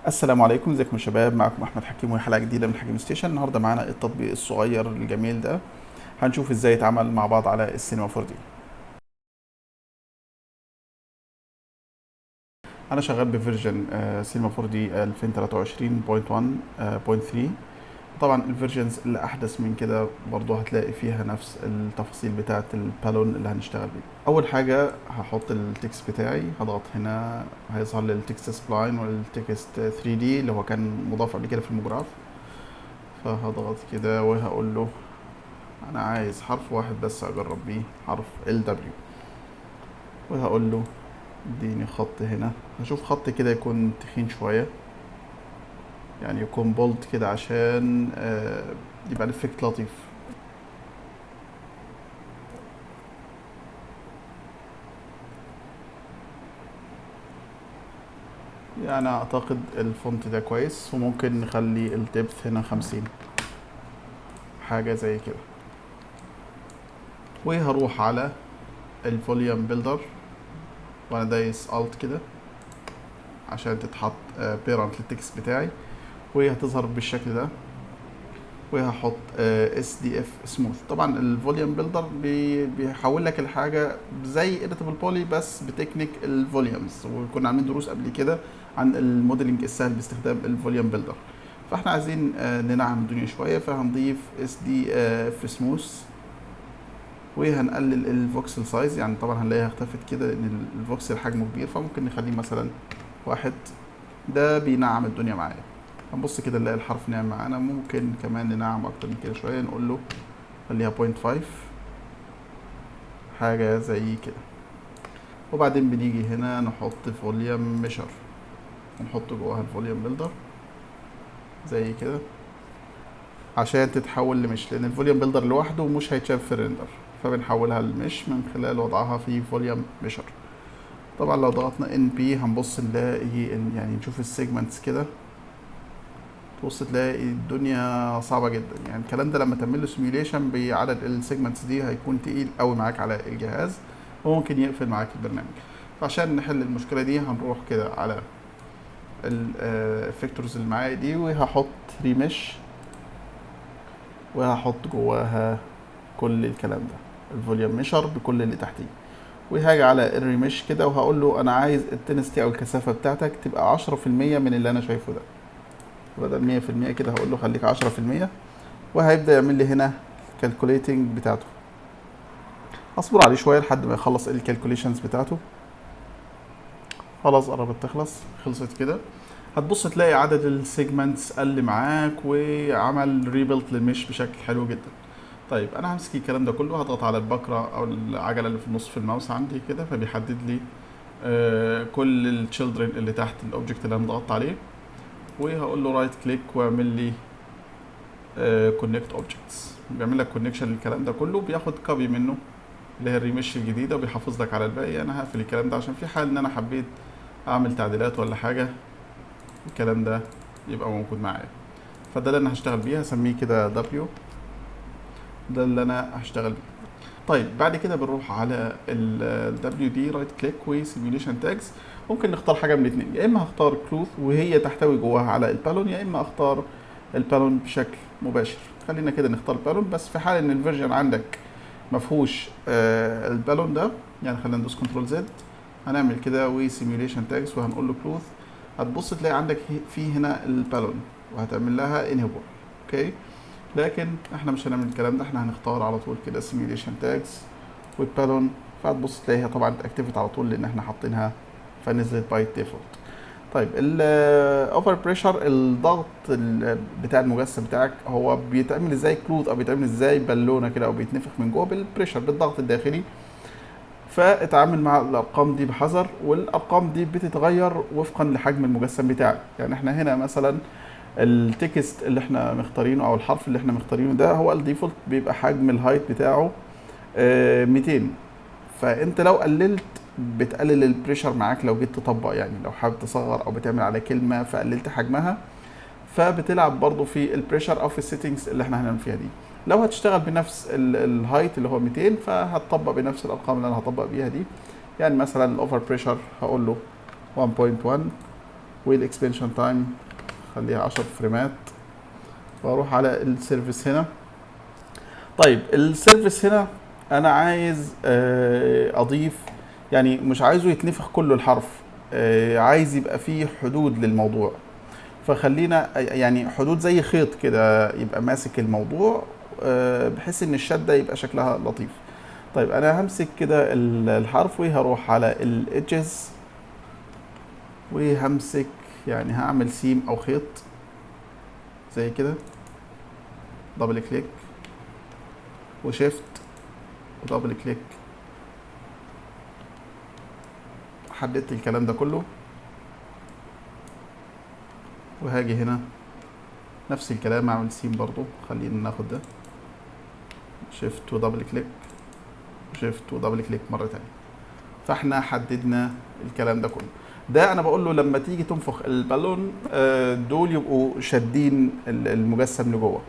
السلام عليكم، ازيكم يا شباب؟ معكم احمد حكيم وحلقه جديده من حكيم ستيشن. النهارده معانا التطبيق الصغير الجميل ده، هنشوف ازاي يتعامل مع بعض على السينما 4 دي. انا شغال بفيرجن سينما 4 دي 2023.1.3. طبعا الفيرجنز اللي احدث من كده برضه هتلاقي فيها نفس التفاصيل بتاعه البالون اللي هنشتغل بيه. اول حاجه هحط التكست بتاعي، هضغط هنا هيظهر لي التكست سبلاين والتكست 3 دي اللي هو كان مضاف قبل كده في الموجراف. فهضغط كده وهقول له انا عايز حرف واحد بس اجرب بيه، حرف ال دبليو، وهقول له اديني خط هنا. هشوف خط كده يكون تخين شوية، يعني يكون بولد كده عشان يبقى الافكت لطيف. يعني اعتقد الفونت ده كويس، وممكن نخلي الدبث هنا 50، حاجة زي كده. وهروح على الفوليوم بيلدر وانا دايس الت كده عشان تتحط بيرنت للتكست بتاعي، وهي هتظهر بالشكل ده. وهحط اس دي اف سموث. طبعا الفوليوم بيلدر بيحول لك الحاجه زي اديتابل بولي بس بتكنيك الفوليومز، وكنا عاملين دروس قبل كده عن الموديلنج السهل باستخدام الفوليوم بيلدر. فاحنا عايزين ننعم الدنيا شويه، فهنضيف اس دي اف سموث، وهنقلل الفوكسل سايز. يعني طبعا هنلاقيها اختفت كده لان الفوكسل حجمه كبير، فممكن نخليه مثلا واحد. ده بينعم الدنيا معايا. هنبص كده نلاقي الحرف ناعم معانا. ممكن كمان ننعم اكتر من كده شويه، نقول له خليها 0.5، حاجه زي كده. وبعدين بنيجي هنا نحط فوليوم ميشر ونحط جواها الفوليوم بيلدر زي كده عشان تتحول لمش، لان الفوليوم بيلدر لوحده مش هيتشاف في الريندر، فبنحولها لمش من خلال وضعها في فوليوم ميشر. طبعا لو ضغطنا ان بي هنبص نلاقي يعني نشوف السيجمنتس كده، تبص تلاقي الدنيا صعبه جدا. يعني الكلام ده لما تعمل له سيميوليشن بعدد السيجمنتس دي هيكون تقيل قوي معاك على الجهاز، وممكن يقفل معاك البرنامج. فعشان نحل المشكله دي هنروح كده على الفيكتورز اللي معايا دي، وهحط ريمش، وهحط جواها كل الكلام ده، الفوليوم ميشر بكل اللي تحتيه. وهاجي على الريمش كده وهقول له انا عايز التنستي او الكثافه بتاعتك تبقى 10% من اللي انا شايفه ده، بدل 100% كده هقول له خليك 10%. وهيبدأ يعمل لي هنا الكالكوليتنج بتاعته. اصبر عليه شويه لحد ما يخلص الكالكوليشنز بتاعته. خلاص قربت تخلص، خلصت كده. هتبص تلاقي عدد السيجمنتس قل معاك وعمل ريبلت للمش بشكل حلو جدا. طيب انا همسك الكلام ده كله، هضغط على البكره او العجله اللي في النص في الماوس عندي كده، فبيحدد لي كل التشيلدرن اللي تحت الاوبجكت اللي انا ضغطت عليه. وهقول له رايت كليك واعمل لي كونكت اوبجكتس، بيعمل لك كونكشن للكلام ده كله، بياخد كوبي منه اللي هي الريمش الجديده وبيحافظ لك على الباقي. انا هقفل الكلام ده عشان في حال ان انا حبيت اعمل تعديلات ولا حاجه، الكلام ده يبقى موجود معايا. فده اللي انا هشتغل بيه، هسميه كده دبليو، ده اللي انا هشتغل بيه. طيب بعد كده بنروح على ال دبليو دي رايت كليك وسيميوليشن تاجز. ممكن نختار حاجه من الاثنين، يا اما هختار كلوث وهي تحتوي جواها على البالون، يا اما اختار البالون بشكل مباشر. خلينا كده نختار البالون، بس في حال ان الفيرجن عندك ما فيهوش البالون ده، يعني خلينا ندوس كنترول زد، هنعمل كده وسيميوليشن تاجز وهنقول له كلوث. هتبص تلاقي عندك في هنا البالون وهتعمل لها انهبل. اوكي، لكن احنا مش هنعمل الكلام ده، احنا هنختار على طول كده سيميوليشن تاجز والبالون. فهتبص تلاقيها طبعا اتاكتفت على طول لان احنا حاطينها فنزلت باي ديفولت. طيب الاوفر بريشر، الضغط بتاع المجسم بتاعك هو بيتعمل ازاي كلوث، او بيتعمل ازاي بالونه كده، او بيتنفخ من جوه بالبريشر، بالضغط الداخلي. فاتعامل مع الارقام دي بحذر، والارقام دي بتتغير وفقا لحجم المجسم بتاعك. يعني احنا هنا مثلا التكست اللي احنا مختارينه او الحرف اللي احنا مختارينه ده هو الديفولت بيبقى حجم الهايت بتاعه 200. فانت لو قللت بتقلل البريشر معاك، لو جيت تطبق يعني لو حابب تصغر او بتعمل على كلمه فقللت حجمها، فبتلعب برضو في البريشر او في السيتنجز اللي احنا هنعمل فيها دي. لو هتشتغل بنفس الهايت اللي هو 200 فهتطبق بنفس الارقام اللي انا هطبق بيها دي. يعني مثلا الاوفر بريشر هقول له 1.1، والاكسبنشن تايم خليها 10 فريمات، واروح على السيرفيس هنا. طيب السيرفيس هنا انا عايز اضيف، يعني مش عايزه يتنفخ كله الحرف، عايز يبقى فيه حدود للموضوع. فخلينا يعني حدود زي خيط كده يبقى ماسك الموضوع، بحيث ان الشده يبقى شكلها لطيف. طيب انا همسك كده الحرف وهروح على الادجز، وهمسك يعني هعمل سيم او خيط زي كده، دبل كليك وشيفت ودبل كليك، حددت الكلام ده كله. وهاجي هنا نفس الكلام اعمل سيم برضو، خلينا ناخد ده شيفت ودبل كليك شيفت ودبل كليك مره تانية. فاحنا حددنا الكلام ده كله. ده انا بقول له لما تيجي تنفخ البالون دول يبقوا شادين المجسم لجوه.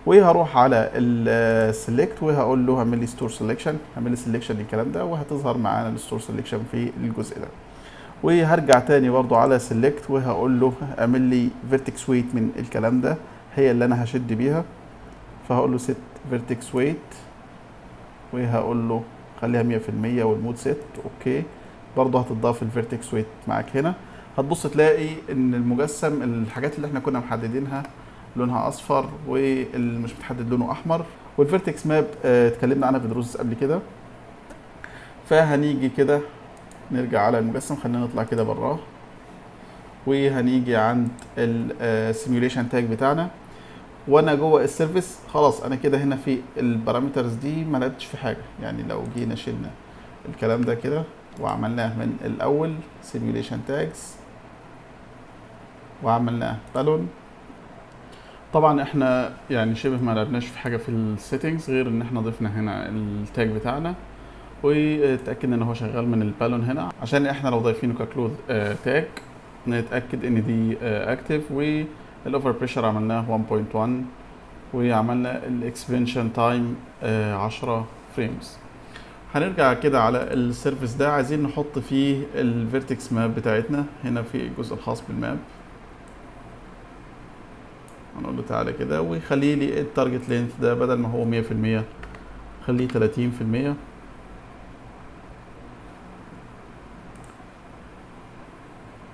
وهروح على السلكت وهقول له اعمل لي ستور سelection، اعمل لي سelection للكلام ده، وهتظهر معانا الستور سelection في الجزء ده. وهرجع تاني برضو على سيلكت وهقول له اعمل لي فيرتكس ويت من الكلام ده، هي اللي انا هشد بيها. فهقول له set vertex weight، وهقول له خليها 100% والمود set اوكي. برضو هتضاف الفيرتكس ويت معاك هنا. هتبص تلاقي ان المجسم الحاجات اللي احنا كنا محددينها لونها اصفر، واللي مش متحدد لونه احمر. والفيرتكس ماب اتكلمنا عنها في دروس قبل كده. فهنيجي كده نرجع على المجسم، خلينا نطلع كده براه، وهنيجي عند السيميوليشن تاج بتاعنا. وانا جوه السيرفيس خلاص انا كده هنا في البارامترز دي ما لقيتش في حاجه. يعني لو جينا شلنا الكلام ده كده وعملناه من الاول سيميوليشن تاجز وعملناه بالون، طبعا احنا يعني شبه ما لعبناش في حاجه في السيتنجز غير ان احنا ضفنا هنا التاج بتاعنا، وتأكدنا ان هو شغال من البالون هنا، عشان احنا لو ضايفينه ككلوز تاج نتأكد ان دي اكتف. والاوفر بريشر عملناه 1.1، وعملنا الاكسبنشن تايم 10 فريمز. هنرجع كده على السيرفيس ده، عايزين نحط فيه الفيرتكس ماب بتاعتنا هنا في الجزء الخاص بالماب. هنقول له تعالى كده ويخلي لي التارجت لينث ده بدل ما هو 100% خليه 30%.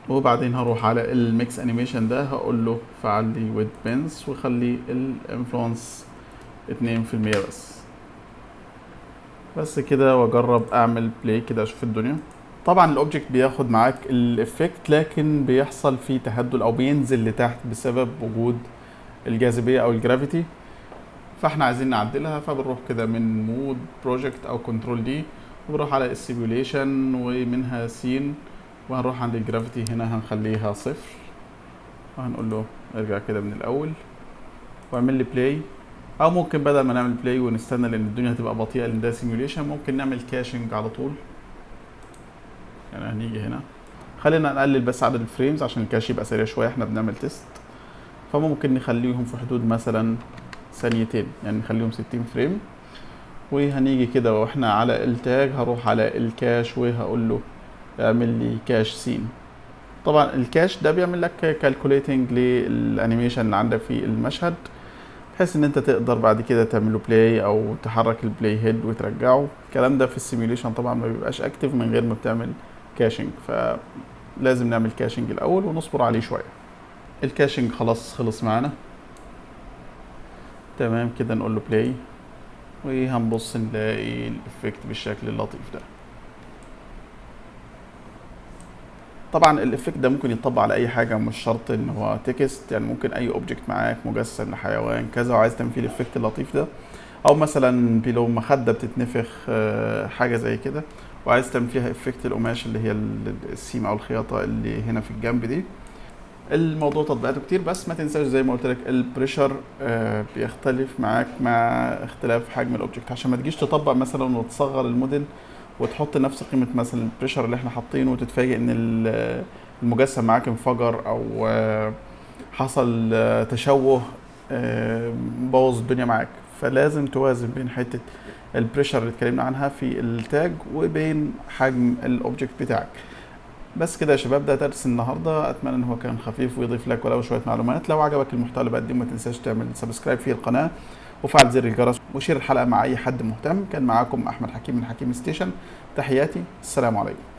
وبعدين هروح على الميكس انيميشن ده، هقول له فعل لي ويد بينز وخلي الانفلونس 2% بس كده، واجرب اعمل بلاي كده اشوف الدنيا. طبعا الاوبجكت بياخد معاك الافكت، لكن بيحصل فيه تهدل او بينزل لتحت بسبب وجود الجاذبيه او الجرافيتي. فاحنا عايزين نعدلها، فبنروح كده من مود بروجكت او كنترول دي، وبنروح على السيميوليشن ومنها سين، وهنروح عند الجرافيتي هنا هنخليها 0، وهنقول له ارجع كده من الاول واعمل لي بلاي. او ممكن بدل ما نعمل بلاي ونستنى لان الدنيا هتبقى بطيئه لان ده سيميوليشن، ممكن نعمل كاشنج على طول. يعني هنيجي هنا خلينا نقلل بس عدد الفريمز عشان الكاش يبقى سريع شويه، احنا بنعمل تيست. فممكن نخليهم في حدود مثلا ثانيتين، يعني نخليهم 60 فريم. وهنيجي كده واحنا على التاج هروح على الكاش وهقول له اعمل لي كاش سين. طبعا الكاش ده بيعمل لك كالكوليتنج للانيميشن اللي عندك في المشهد، بحيث ان انت تقدر بعد كده تعمله بلاي او تحرك البلاي هيد وترجعه. الكلام ده في السيميوليشن طبعا ما بيبقاش اكتف من غير ما بتعمل كاشنج، فلازم نعمل كاشنج الاول ونصبر عليه شويه. الكاشنج خلاص خلص معانا تمام كده، نقول له بلاي وهنبص نلاقي الافكت بالشكل اللطيف ده. طبعا الافكت ده ممكن يتطبق على اي حاجه، مش شرط ان هو تكست، يعني ممكن اي اوبجكت معاك مجسم لحيوان كذا وعايز تعمل فيه الافكت اللطيف ده، او مثلا لو مخده بتتنفخ حاجه زي كده وعايز تعمل فيها افكت القماش اللي هي السيم او الخياطه اللي هنا في الجنب دي. الموضوع تطبيقاته كتير، بس ما تنساش زي ما قلت لك البريشر بيختلف معاك مع اختلاف حجم الاوبجكت، عشان ما تجيش تطبق مثلا وتصغر الموديل وتحط نفس قيمه مثلا البريشر اللي احنا حاطينه وتتفاجئ ان المجسم معاك انفجر او حصل تشوه بوظ الدنيا معاك. فلازم توازن بين حته البريشر اللي اتكلمنا عنها في التاج وبين حجم الاوبجكت بتاعك. بس كده يا شباب، ده درس النهارده، اتمنى ان هو كان خفيف ويضيف لك ولو شويه معلومات. لو عجبك المحتوى اللي بقدمه ما تنساش تعمل سبسكرايب في القناه وفعل زر الجرس وشير الحلقه مع اي حد مهتم. كان معاكم احمد حكيم من حكيم ستيشن. تحياتي، السلام عليكم.